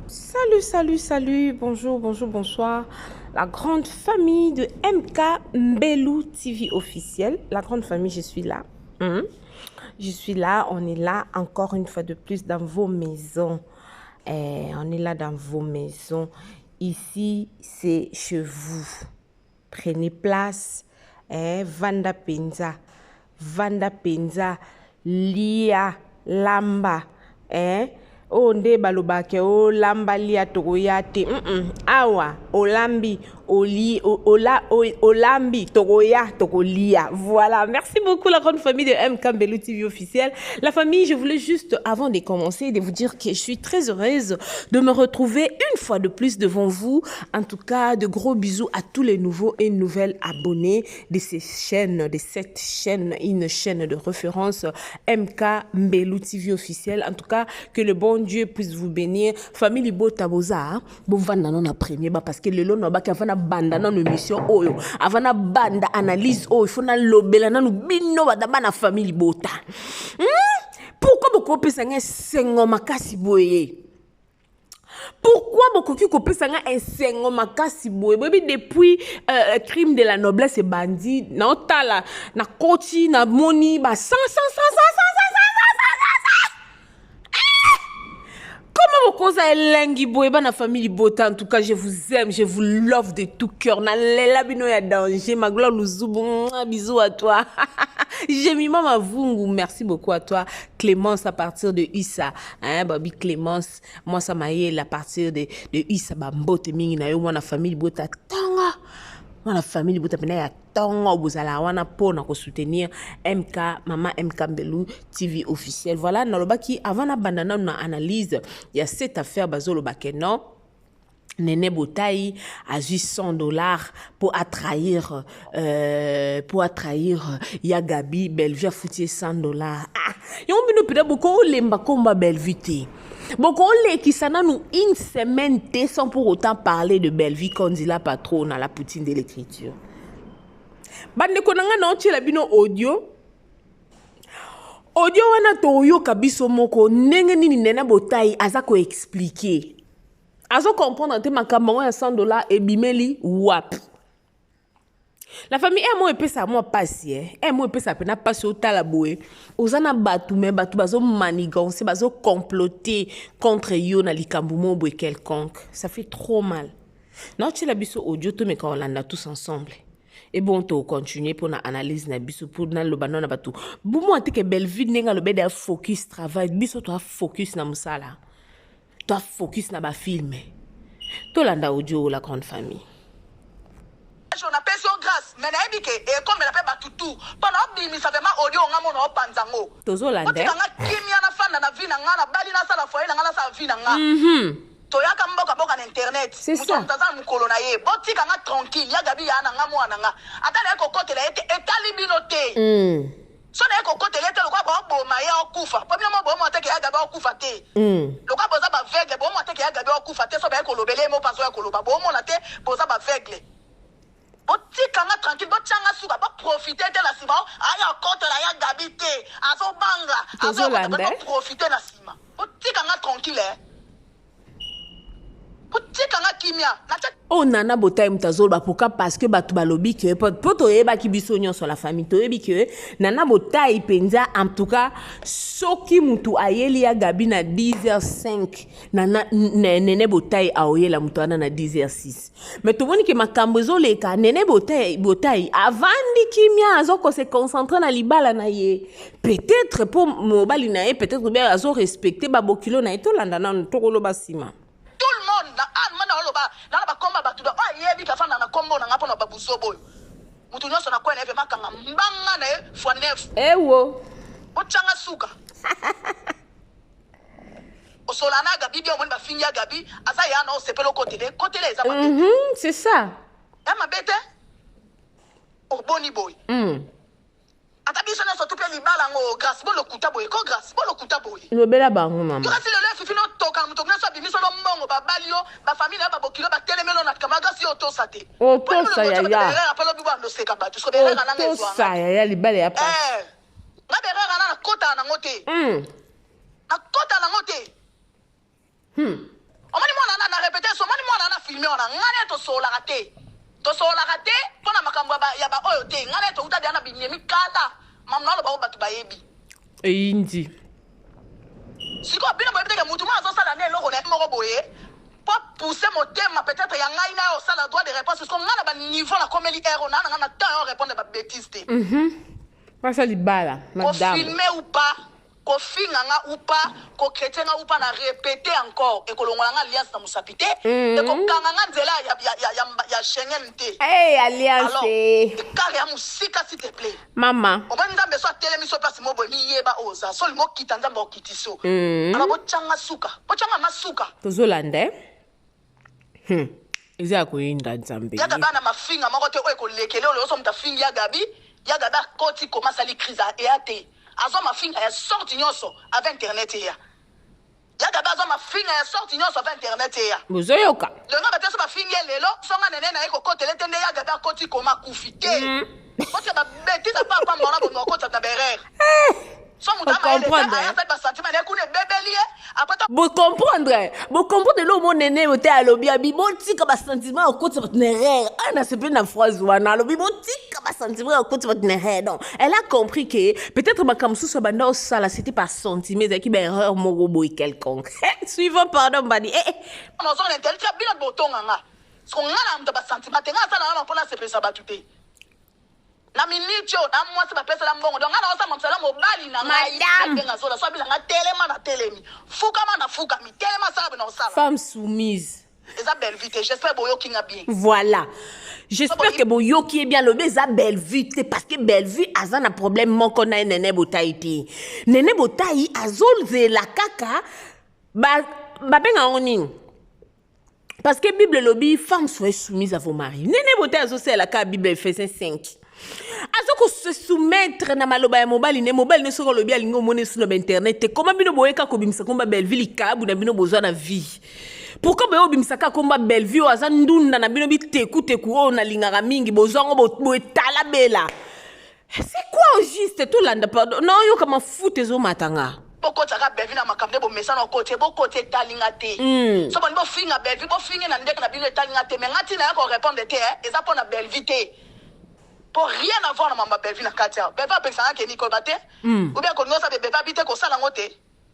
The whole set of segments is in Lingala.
Salut, salut, salut, bonjour, bonjour, bonsoir. La grande famille de MK Mbelou TV officiel. La grande famille, je suis là. Je suis là, on est là encore une fois de plus dans vos maisons. On est là dans vos maisons. Ici, c'est chez vous. Prenez place. Vanda Penza. Vanda Penza. Lia Lamba. O nde balobake o lamba lia togoyate awa olambi olambi togoya togolia. Voilà, merci beaucoup la grande famille de MK Mbelou TV officiel. La famille, je voulais juste avant de commencer de vous dire que je suis très heureuse de me retrouver une fois de plus devant vous. En tout cas, de gros bisous à tous les nouveaux et nouvelles abonnés de ces chaînes, de cette chaîne, une chaîne de référence MK Mbelou TV officiel. En tout cas, que le bon Dieu puisse vous bénir. Famille Botaboza, bon vanda non premier parce que le long n'a pas qu'avant banda non émission oyo, avant banda analyse oyo, il faut na lobela na bino badaba na famille Bota. Pourquoi beaucoup peut s'engager sengo makasi boye? Pourquoi beaucoup qui copie s'engager un sengo makasi boye? Depuis crime de la noblesse et bandit, na otala, na koti, na moni, ba sans. Comment vous conseillez l'engi boeba na famille Bota? En tout cas, je vous aime, je vous love de tout cœur. Na lela bino ya danger, ma gloire luzubu, bisous à toi. J'ai mis maman vungu, merci beaucoup à toi. Clémence à partir de Issa, Babi Clémence, moi ça m'a à partir de Issa, Bambote mingi na yo, moi na famille Bota tanga. La famille Bota pena ya tongo bozala wana pona ko soutenir MK Maman MK Mbelou TV officiel. Voilà nalobaki avant na bandana na analyse il y a cette affaire bazolo bakeno Nene Botaï a juste $100 pour attrahir Yagabi Bellevue foutu $100. Yon bino peda boko lemba komba Bellevue. Boko le qui s'en a nous une semaine sans pour autant parler de Bellevue quand dit la patronne à la poutine de l'écriture. Bande konanga na onti la bino audio wana toyo kabiso moko ndenge nini Nene Botaï azako expliquer. Azo comprendre te makambo ya $100 et bimeli wap. La famille est moi epesa moi passi moi epesa pena passi au talaboé. Ozana batu me batu bazo manigancer bazo comploter contre yo na likambo mo quelconque. Ça fait trop mal. Non tu la biso audio to me ka olanda tous ensemble. Et bon to continuer pour na analyse na biso pour na lobano na batu. Bumo ate ke Bellevue nenga lobe da focus travail biso to focus na musala. Toi focus na ba film. Tolanda audio la grande famille. Je n'appelle ça grâce, mais na ebike et comme elle appelle batutu. Pendant bimi ça vraiment audio ngamo na panzango. Tozolanda. Otikanga kimia na fanda na vie na ngana bali na sala foyer na ngana sa vie na nga. Toyaka mboka boka na internet. C'est ça. Mutaza mukolo na ye. Botikanga tranquille, ya gabi ya na ngamo na nga. Ata na ko kote la ete etali binote. So na ko kote lete lokwa bo ma ya okufa. Premièrement bo mo ateke ya gabi okufa te. Lokwa boza ba vegle bo mo ateke ya gabi okufa te so ba ko lobele mo paso ya ko loba bo mo na te boza ba vegle. Botikanga tranquille botianga suka ba profiter de la sima. Aya kote la ya gabi te. Azo banga. Azo profiter la sima. Botikanga tranquille. Botikanga kimia. Oh Nana Botaï mutazol ba pourquoi parce que batu balobi que poto yeba ki biso nyon sur la famille to yebi que Nana Botaï penza en tout cas soki mutu ayeli ya gabi na 10h05 Nene Botaï aoyela mutu ana na 10h06 mais to moni ke makambo zoleka Nene Botaï avandi kimia azoko se concentrer na libala na ye peut-être pour mobali na ye peut-être bien azo respecter ba bokilo na to landa na to kolo basima. Tout le monde na mana oloba na ba komba batu da yebi ka fana na kombo na ngapo na babuzobo mutu nyonso na kwena eve makanga mbanga na fois 9 ewo ochanga suka osolana gabi bien on ba finya gabi asa ya na osepelo côté eza mabete c'est ça ya mabete oboni boy ata biso na soto pe libala ngo grâce bo lokuta boy ko grâce bo lokuta boy lobela bango mama to kasi le fifino toka mutu na so bimiso lo mbongo ba balio ba famille ba bokilo ba telemelo na kamaga si oto sate oto sa ya apelo bibo ando seka ba to so be rega na ngezo oto sa ya libala ya pa na be rega na kota na ngote na kota na ngote omani wana ngane to sola raté pona makambo ya ba oyo te ngane to uta diana binyemi kata mamna lo ba batu bayebi indi siko bino ba biteke mutu ma zo sala ne loko ne moko boye pour pousser mon thème peut-être ya ngai na yo sala droit de réponse parce que ngana ba niveau na komeli ero na ngana temps répondre ba bêtise te pasa libala madame filmer ou pas ko finga ou pas ko chrétien ou pas na répéter encore et ko longola nga alliance na musapité et ko kanga nga nzela ya Schengen te alliance alors carré musika s'il te plaît mama on va nzambe so tele miso place mo boy mi yeba oza so limo kita nzambe okitiso alors bo changa masuka tozolande eza koyinda nzambe ya bana mafinga moko te ko lekele lo so mta fingi ya gabi koti commence à li crise et ate azo mafinga ya sorti nyoso avec internet ya gabi azo mafinga ya sorti nyoso avec internet ya bozoyoka le nga bateso mafinga lelo songa nene na eko kotele tende ya gabi koti koma kufite koti ba beti ta papa mona bo kota ta berere so mutama ele aya fait ba sentiment ne kune bebelie après bo comprendre lo mo nene ote alobi abi botika ba sentiment okoti ba nerere ana se pe na phrase wana alobi botika ba sentiment okoti ba nerere donc elle a compris que peut-être ma kamsu so banda osala c'était pas sentiment qui ba erreur moko boy quelconque suivant pardon badi on zo n'intel tia bila botonga nga so ngana mta ba sentiment te nga sala na mpona se pesa batute na minitio na mwasi ba pesa la mbongo donc ngana osama msala mobali na ngai nga zola so bila nga telema na telemi fuka mi telema sala na osala femme soumise eza belle vite j'espère boyo kinga bien voilà j'espère que boyo qui est bien le eza belle vite parce que belle vie aza na problème moko na nene botai azolze la kaka ba benga oni parce que Bible lobby femme soit soumise à vos maris nene botai azosela la ka Bible Ephésiens 5 azoko se soumettre na maloba ya mobali ne soko lobi alingo mone sur internet comment bino boyeka ko bimisa komba belle vie likabu na bino bozwa na vie pourquoi boyo bimisaka komba belle vie aza ndunda na bino biteku o na lingaka mingi bozwa ngo boetala bela c'est quoi au juste tout landa pardon non yo kama foot ezo matanga boko tsaka belle vie na makamde bo mesana côté talinga te so bon bo finga belle vie bo finga na ndeka na bino talinga te mais ngati na ko répondre te eza pona belle vie te pour rien avoir na mamba belle vie na katia belle va pensa que Nicole Baté ou bien ko ngosa bebe va bité ko sala ngote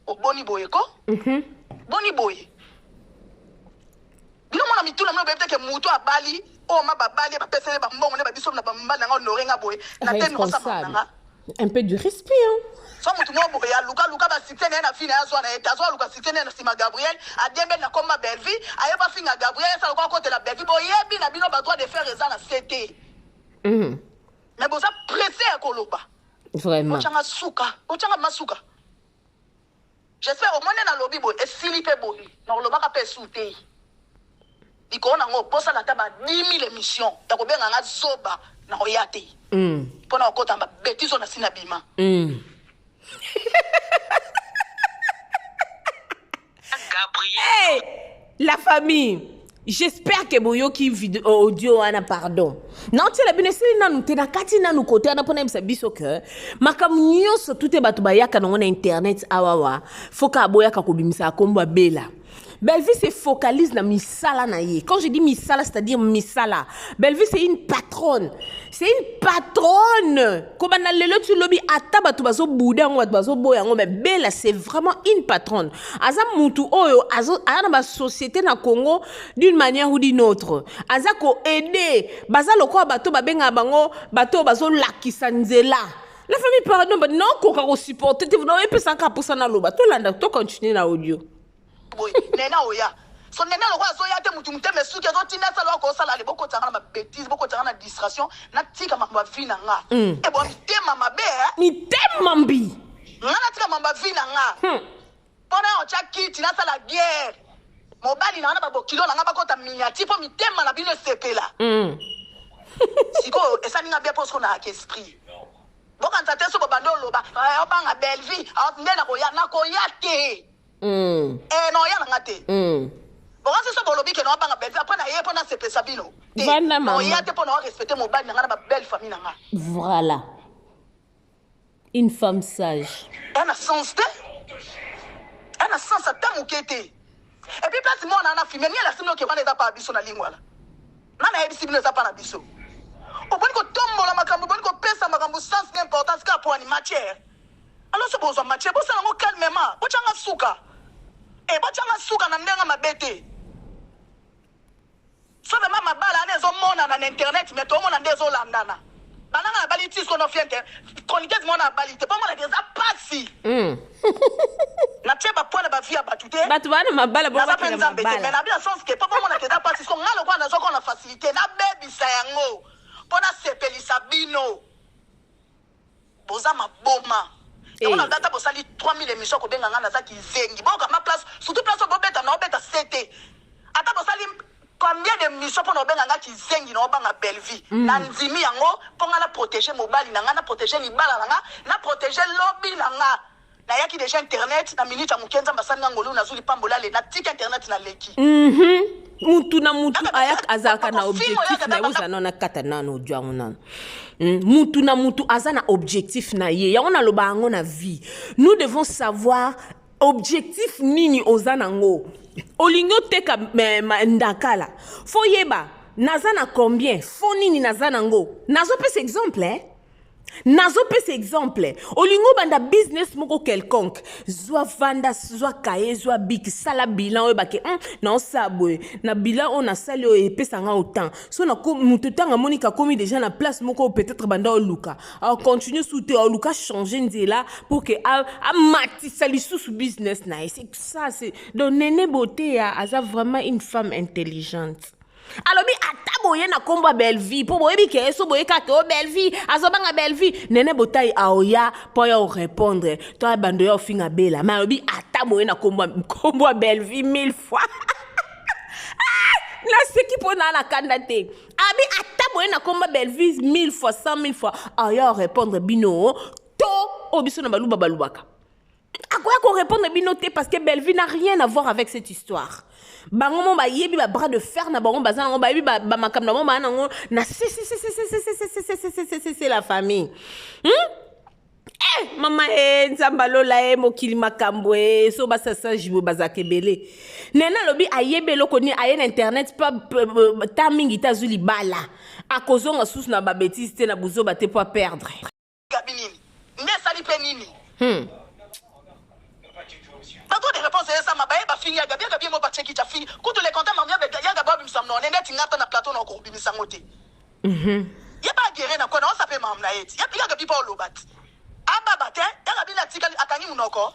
o boni boye ko boni boye bino mona mituna mno bebe ke muto abali o ma babali ba pesele ba mbongo ne ba biso na ba mbala nga norenga boye na tenu ko sama nga un peu de respect so mutu mo boye luka ba sitene na fina ya zwana eta zo luka sitene na sima Gabriel a dembe na komba belle vie ayeba finga Gabriel sa ko côté la belle vie boye bi na bino ba droit de faire ça na CT mais vous êtes pressé à Koloba. Vraiment. Ochanga masuka. J'espère au moins dans le lobby et s'il y a beau, dans le bac à paix souté. Il connaît un poste à la table 10 000 émissions. T'as combien de zoba na oyate. Pendant qu'on t'a bêtise on a sinabima. Gabriel. La famille. J'espère que boyo qui vidéo audio ana pardon. Non tu la bine sili nanu te na kati nanu kote ana pona msa biso que makamnyo so tout e batu bayaka na internet awawa foka boya ka kobimisa komba bela. Bellevue se focalise na misala na ye. Quand je dis misala, c'est-à-dire misala. Bellevue c'est une patronne. C'est une patronne. Comme on lelo tu lobby ataba tu bazo bouda ngo bazo boyango mais Bella c'est vraiment une patronne. Aza mutu oyo ana ba société na Congo d'une manière ou d'une autre. Aza ko aider baza lokwa bato babenga bango bato bazo lakisa nzela. La famille pardon non ko ka supporter tu non peut 100% na loba. To landa to continuer na audio. Boy nena oya so nena lo kwa so ya te mutu muteme suki zo tina sa lo ko sala le boko tsanga na bêtise boko tsanga na distraction na tika mamba vina nga e bo mitema mabe mitema mbi ngana tika mamba vina nga pona o chaki tina sala guerre mobali na na babo kilo na nga bakota miniati po mitema na bino sepela siko esa ninga bien parce qu'on a esprit boka ntate so bando loba o banga belle vie o ndena ko ya na ko ya te non ya ngate bon c'est ça bolobi que non banga belle après na ye pona se pesa bino non ya te pona respecter mon bal na ba belle famille na nga voilà une femme sage elle a sens de elle a sens à tamukete Et puis place moi on a filmé ni la sino ke wana eza pa biso na lingwala nana yebi sibino eza pa na biso oboni ko tombola makambo oboni ko pesa makambo sans importance ka pour une matière alors so bozo matière bo sala ngo calmement bo changa suka bo changa suka na ndenga mabete so de mama bala ne zo mona na internet mais to mona ndezo landana bananga na baliti ko no fiente chroniqueuse mona balite po mona déjà passi na tsheba pona ba via batute batu bana mabala bo ba kela mabala mais na bien sens que papa mona déjà passi ko ngalo kwa na zo ko na facilité na baby sayango pona sepelisa bino boza maboma on a data bosali 3000 émissions ko benga ngana za kizengi boka ma place surtout place bobeta na obeta CT ata bosali combien d'émissions pour benga nga kizengi na obanga Belleville na nzimi yango ponga na protéger mobali na nga na protéger libala na nga na protéger lobby na nga na yaki déjà internet na minute ya mukenza mbasani ngolu na zuli pambola le na tik internet na leki mutu na mutu ayak azaka na objectif na yoza na kata nano jwangu nano mutu na mutu azana objectif na ye ya ona loba ngo na vie nous devons savoir objectif nini ozanango olingo teka ndakala fo yeba nazana combien fo nini nazanango nazo pesa exemple nazo pesa exemple olingo banda business moko quelconque zwa vanda zwa kaye zwa big sala bilan o bake na osabwe na bilan on a sali o pesa nga autant so na ko mututanga monika komi déjà na place moko peut-être banda o luka a continuer souter o luka changer nzela pour que a matisa lisusu business na c'est ça c'est donc Nene Beauté aza vraiment une femme intelligente. Alors bi ataboye na komba Belleville po boyebi ke so boye ka ke o Belleville azobanga Belleville Nene Beauté aoya po ya répondre to bando ya ofinga bela mais bi ataboye na komba Belleville 1000 fois la seki pona na kandate abi ataboye na komba Belleville 1000 fois 100 000 fois aoya répondre bino to obiso na baluba balubaka akoya ko répondre bino te parce que Belleville n'a rien à voir avec cette histoire. Bango ba yebi ba bras de fer na bango bazana ngo ba yebi ba makam na mama nango na c'est la famille. Mama nzambalola mokili makambwe so ba sasa jibo bazakebele. Nena lobi ayebe loko ni ayen internet pa timing itazuli bala. Akozonga sous na ba bêtise te na buzo ba te pas perdre. Gabinini. Nesali penini. Pas de réponse à ça, ma baie, ma fille, Gabi, Gabi, mon bâtiment qui t'a fini. Quand tu les comptes, ma mère, Gabi, Bob, me semble, on est net, il n'a pas de plateau, on a couru, ça monte. Il n'y a pas de guérir, on s'appelle Mamna. Il y a Gabi, Paul, Lobat. Ah, Babatin, il y a Gabi, la tika, à Kani, Mounoko.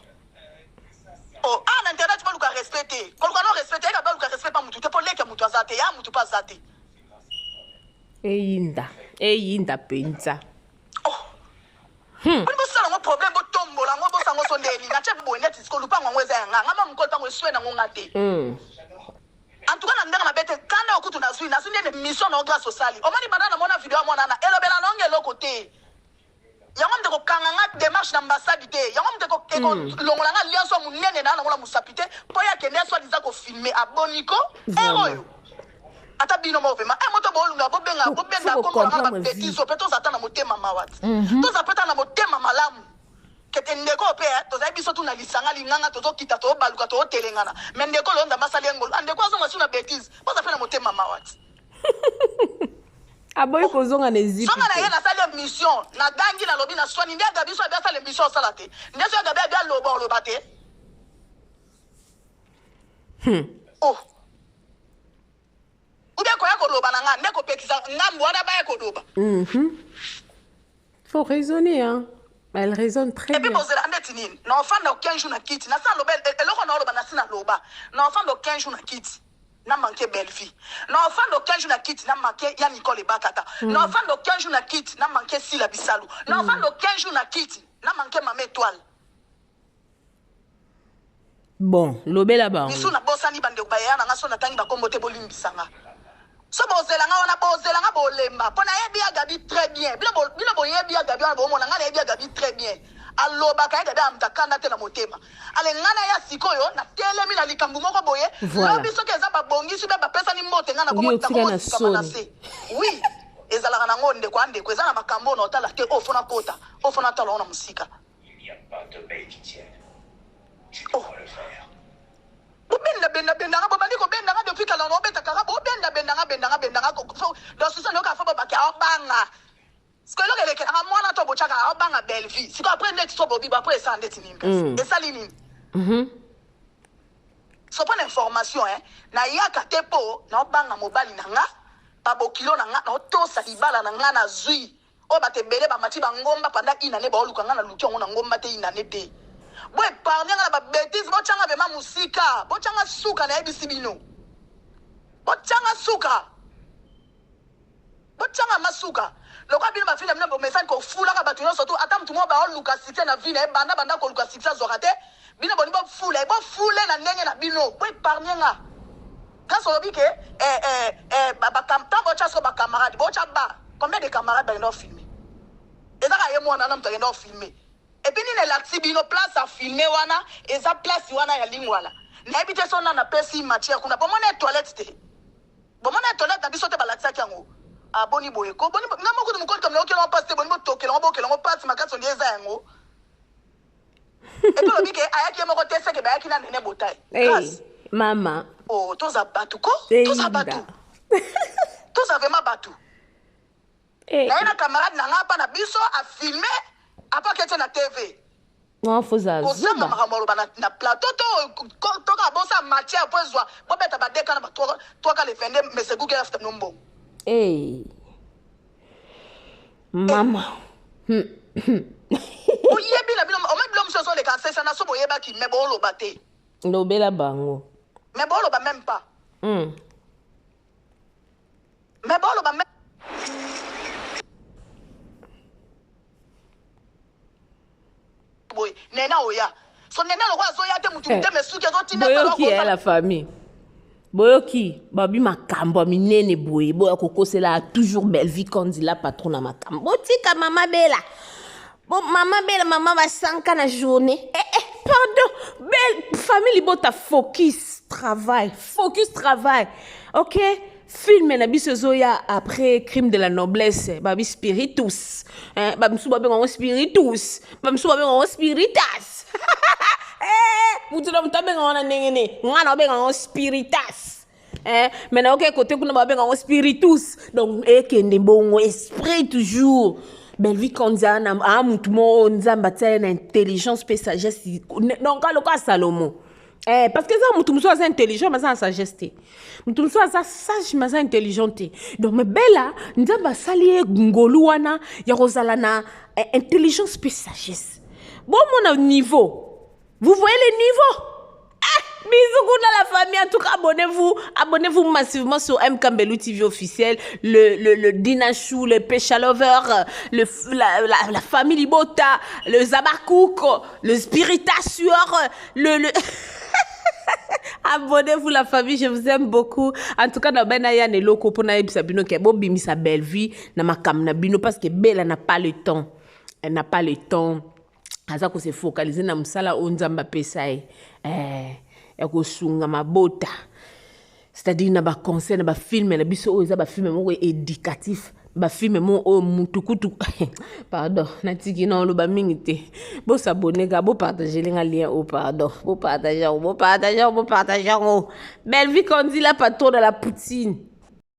Oh, ah, l'Internet, tu peux le respecter. Quand on respecte, il y a Gabi, respecte pas Moutou, tu peux les Moutou, Zate, ya Moutou, pas Zate. Eyinda, penza. When you say no problem, but tombo la ngo bosa ngo sondeli na chebu boy net isko lupa ngo ngweza nga ngama mkolpa ngo swe na ngo ngate. En tout cas na ndanga mabete kana okutu na zui na sinde ne mission na grâce sociale. O mani banana mona video mona na elobela na ngelo côté. Yango mteko kanga nga démarche na ambassade te. Yango mteko longola nga liaso munene na ngola musapite po ya kende so diza ko filmer aboniko eroyo. Ata bino mo vema moto bolunga bobenga ko ngaba betizo peto zatana motema mawati to zapeta na motema malamu kete ndeko pe to zabi so tuna lisanga linganga to kita to baluka to telengana mais ndeko londa masali ngolo ndeko azo masuna betize bo zapena motema mawati aboy ko zonga nezipi zonga na yena sali mission na dangi na lobi na swani ndia gabi so abia sali mission salate ndia so gabi abia lobo bate oh faut raisonner, hein. Elle raisonne très bien. Et puis, l'enfant n'a aucun jour na kiti. Na sa lobel, eloko na loba na sina loba. L'enfant n'a aucun jour na kiti. Na manqué belle fille. L'enfant n'a aucun jour na kiti. Na manqué ya Nicole Bakata. L'enfant n'a aucun jour na kiti. Na manqué Sila Bisalou. L'enfant n'a aucun jour na kiti. Na manqué Mame Étoile. Bon, lobel là-bas. Misu na bosani bande ubaya na ngaso na tangi bakombote bolimbisanga. So bozelanga wana bozelanga bolemba pona yebi ya Gabi très bien bilo boyebi ya Gabi wana bomona ngana yebi ya Gabi très bien aloba ka Gabi amtakanda te na motema ale ngana ya sikoyo na telemi na likambu moko boye lobi soki eza babongisi be bapesa ni mbote ngana komota komona se oui ezalaka na ngonde kwa ndeko eza na makambo na otala te ofona kota ofona tala ona musika il n'y a pas de bête qui tienne tu dois le faire bobenda benda bendanga bobandi kobendanga depuis kala no beta kaka bobenda bendanga dans ce sens no ka fa babaki abanga skolo keleke anga mwana to bochaka abanga belle vie siko après net to bobi ba après ça ndeti nini et ça lini so pas d'information na yaka tepo na obanga mobali nanga pa bokilo nanga na otosa libala nanga na zui o batebele ba mati bangomba panda inane ba oluka ngana lutongo na ngomba te inane te bo épargne ngana ba bêtise bo changa be ma musika bo changa suka na ebisi bino bo changa suka bo changa masuka lokwa bino ba file mna bo message ko fula ka batu nyonso to ata mtu mo ba oluka site na vie na banda ko luka site zorate bino boni bo fule na ndenge na bino bo épargne nga quand on dit que ba kamta bo chaso ba camarade bo chaba combien de camarades ba ndo filmer et ça y moi na mta ndo filmer et puis ni la tibino place à filmer wana et ça place wana ya lingwala na habite son na pesi matière kuna bo mona toilette te bo mona toilette na biso te ba latisa kyango aboni boye ko boni ngamo ko mo ko comme okelo on passe boni mo tokelo on bokelo on passe makaso ndieza yango et puis le bike ayaki mo ko tese ke ba yaki na nene botai hey mama oh toza batu ko toza batu toza vraiment batu na ina camarade na ngapa na biso a filmer apa kete na TV non foza ozanga makamolo na plateau to ka bosa matière pour zwa bo beta ba deka na ba to ka le vende mais c'est Google after nombo hey mama o yebi na bino o me blo mso so le kan sesa na so bo yeba ki me bo lo baté no bela bango mais bon lo ba même pas mais bon lo ba même boy nena oya so nena lo kwa zo ya te mutu te mesuke zo tina boyo ki est la famille boyo ki babi makambo minene boye boya kokosela toujours belle vie quand dit la patron na makambo tika mama bela bon mama bela mama ba 5 na journée pardon belle famille bota focus travail OK film na biso zoya après crime de la noblesse babi spiritus babi su babi ngo spiritus babi su babi ngo spiritas mutu na mutabe ngo na ndengene ngana babi ngo spiritas maintenant OK côté kuna babi ngo spiritus donc ekende bongo esprit toujours belle vie konza na mutu mo nzamba tsena intelligence pe sagesse donc aloka Salomo parce que ça mutu muso asa intelligent mais ça sagesse mutu muso asa sage mais ça intelligent donc me bella nzamba sali ngolu wana ya kozala na intelligence pe sagesse bon mon niveau vous voyez le niveau bisous à la famille en tout cas abonnez-vous massivement sur M Kambelu TV officiel le Dinachou le Pécha Lover la famille Libota le Zabakouk le Spiritasseur le abonnez-vous la famille, je vous aime beaucoup. En tout cas, na bena ya ne loko pona ebisa bino ke bo bimi sa belle vie na makam na bino parce que Bella n'a pas le temps. Elle n'a pas le temps. Aza ko se focaliser na msala onzamba pesa ya ko sunga mabota. C'est-à-dire na ba conseil na ba film na biso o eza ba film mo éducatif. Ba film mo o mutukutu pardon na tiki na lo ba mingi te bo s'abonner ga bo partager les lien au pardon bo partager belle vie qu'on dit la patron de la poutine.